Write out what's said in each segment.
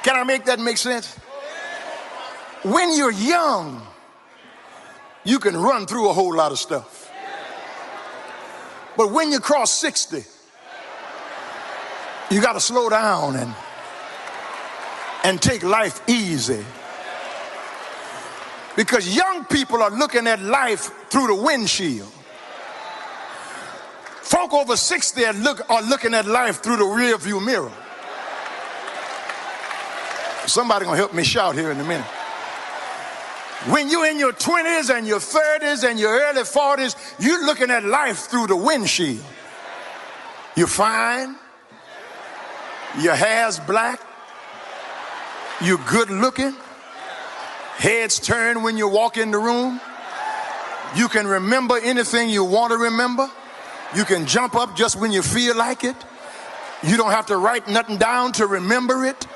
Can I make that make sense? When you're young, you can run through a whole lot of stuff. But when you cross 60, you got to slow down and take life easy. Because young people are looking at life through the windshield. Folk over 60 are looking at life through the rear view mirror. Somebody gonna help me shout here in a minute. When you're in your 20s and your 30s and your early 40s, you're looking at life through the windshield. You're fine. Your hair's black. You're good looking. Heads turn when you walk in the room. You can remember anything you want to remember. You can jump up just when you feel like it. You don't have to write nothing down to remember it.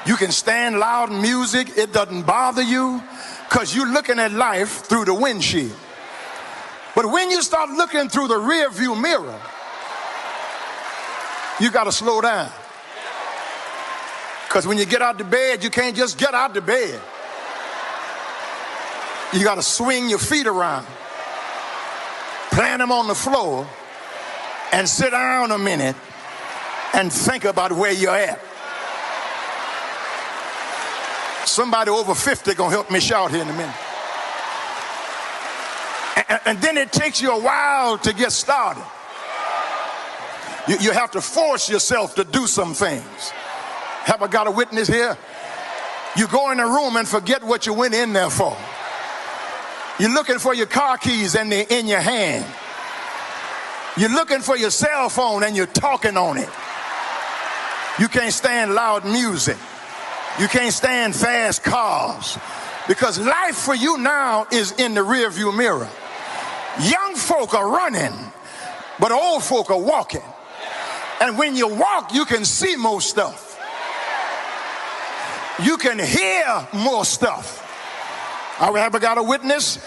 You can stand loud music. It doesn't bother you because you're looking at life through the windshield. But when you start looking through the rear view mirror, you got to slow down. Because when you get out the bed, you can't just get out the bed. You got to swing your feet around, plant them on the floor, and sit down a minute and think about where you're at. Somebody over 50 gonna help me shout here in a minute. And then it takes you a while to get started. You have to force yourself to do some things. Have I got a witness here? You go in a room and forget what you went in there for. You're looking for your car keys and they're in your hand. You're looking for your cell phone and you're talking on it. You can't stand loud music. You can't stand fast cars. Because life for you now is in the rear view mirror. Young folk are running, but old folk are walking. And when you walk, you can see more stuff. You can hear more stuff. I ever got a witness?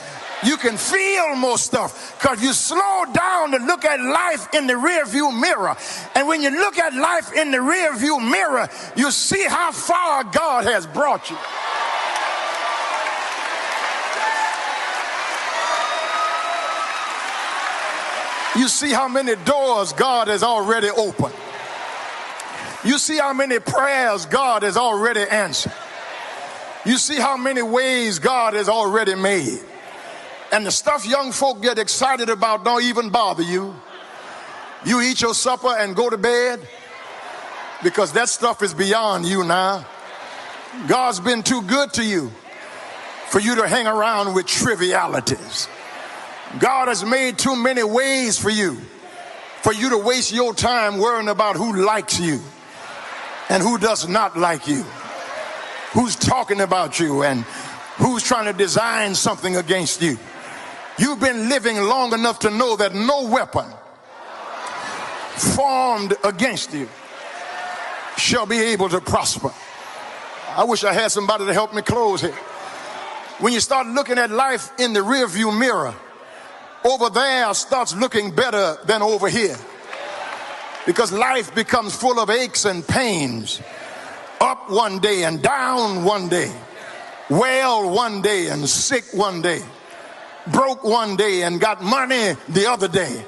You can feel more stuff because you slow down to look at life in the rear view mirror. And when you look at life in the rear view mirror, you see how far God has brought you. You see how many doors God has already opened. You see how many prayers God has already answered. You see how many ways God has already made. And the stuff young folk get excited about don't even bother you. You eat your supper and go to bed because that stuff is beyond you now. God's been too good to you for you to hang around with trivialities. God has made too many ways for you to waste your time worrying about who likes you and who does not like you, who's talking about you and who's trying to design something against you. You've been living long enough to know that no weapon formed against you shall be able to prosper. I wish I had somebody to help me close here. When you start looking at life in the rearview mirror, over there starts looking better than over here. Because life becomes full of aches and pains. Up one day and down one day. Well one day and sick one day. Broke one day and got money the other day.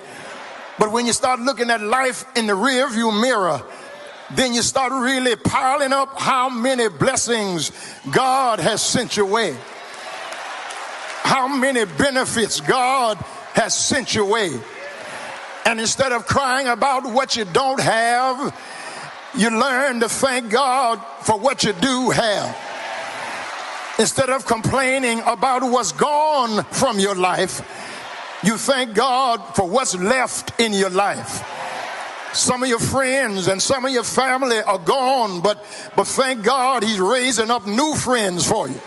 But when you start looking at life in the rearview mirror, then you start really piling up how many blessings God has sent your way. How many benefits God has sent your way. And instead of crying about what you don't have, you learn to thank God for what you do have. Instead of complaining about what's gone from your life, you thank God for what's left in your life. Some of your friends and some of your family are gone, but thank God he's raising up new friends for you.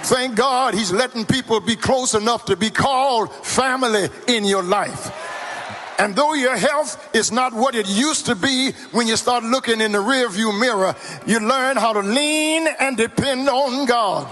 Thank God he's letting people be close enough to be called family in your life. And though your health is not what it used to be, when you start looking in the rearview mirror, you learn how to lean and depend on God.